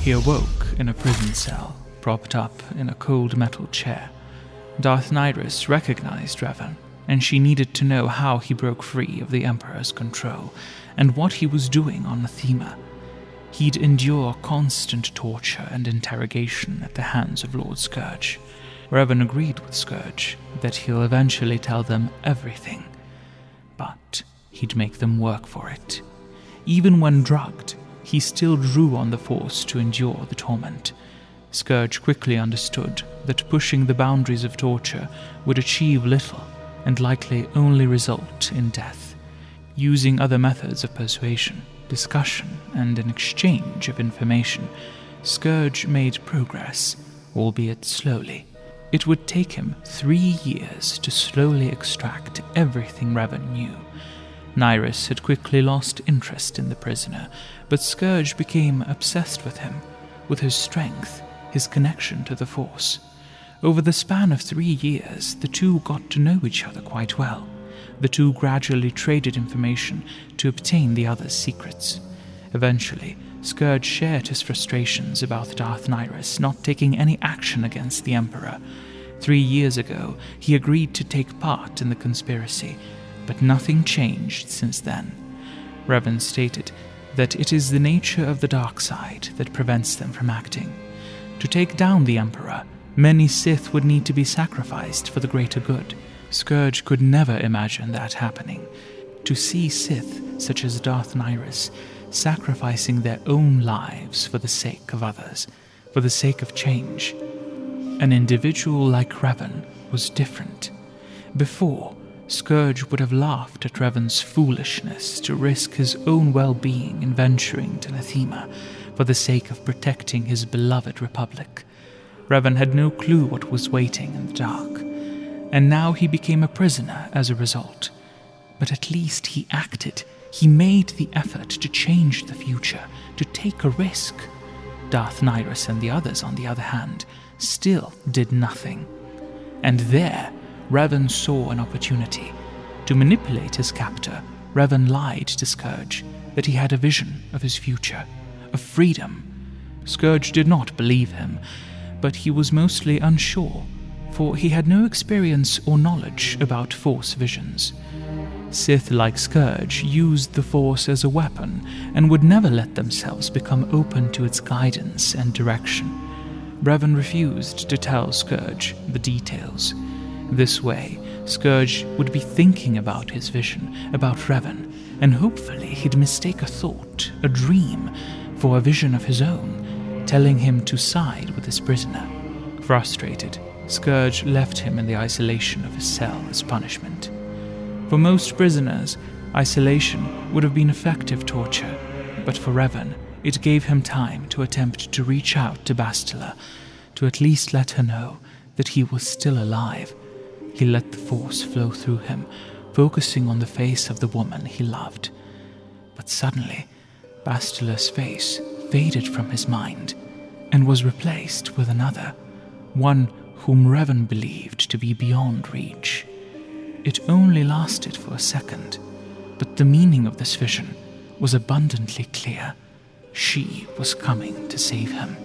He awoke in a prison cell, propped up in a cold metal chair. Darth Nyriss recognized Revan, and she needed to know how he broke free of the Emperor's control and what he was doing on Nathema. He'd endure constant torture and interrogation at the hands of Lord Scourge. Revan agreed with Scourge that he'll eventually tell them everything, but he'd make them work for it. Even when drugged, he still drew on the Force to endure the torment. Scourge quickly understood that pushing the boundaries of torture would achieve little and likely only result in death. Using other methods of persuasion, discussion, and an exchange of information, Scourge made progress, albeit slowly. It would take him 3 years to slowly extract everything Revan knew. Nyriss had quickly lost interest in the prisoner, but Scourge became obsessed with him, with his strength, his connection to the Force. Over the span of 3 years, the two got to know each other quite well. The two gradually traded information to obtain the other's secrets. Eventually, Scourge shared his frustrations about Darth Nyriss not taking any action against the Emperor. 3 years ago, he agreed to take part in the conspiracy, but nothing changed since then. Revan stated that it is the nature of the dark side that prevents them from acting. To take down the Emperor, many Sith would need to be sacrificed for the greater good. Scourge could never imagine that happening. To see Sith, such as Darth Nyriss, sacrificing their own lives for the sake of others, for the sake of change. An individual like Revan was different. Before, Scourge would have laughed at Revan's foolishness to risk his own well-being in venturing to Nathema for the sake of protecting his beloved Republic. Revan had no clue what was waiting in the dark, and now he became a prisoner as a result. But at least he acted. He made the effort to change the future, to take a risk. Darth Nyriss and the others, on the other hand, still did nothing. And there, Revan saw an opportunity. To manipulate his captor, Revan lied to Scourge that he had a vision of his future, of freedom. Scourge did not believe him, but he was mostly unsure, for he had no experience or knowledge about Force visions. Sith like Scourge used the Force as a weapon and would never let themselves become open to its guidance and direction. Revan refused to tell Scourge the details. This way, Scourge would be thinking about his vision, about Revan, and hopefully he'd mistake a thought, a dream, for a vision of his own, telling him to side with his prisoner. Frustrated, Scourge left him in the isolation of his cell as punishment. For most prisoners, isolation would have been effective torture, but for Revan, it gave him time to attempt to reach out to Bastila, to at least let her know that he was still alive. He let the Force flow through him, focusing on the face of the woman he loved. But suddenly, Bastila's face faded from his mind and was replaced with another, one whom Revan believed to be beyond reach. It only lasted for a second, but the meaning of this vision was abundantly clear. She was coming to save him.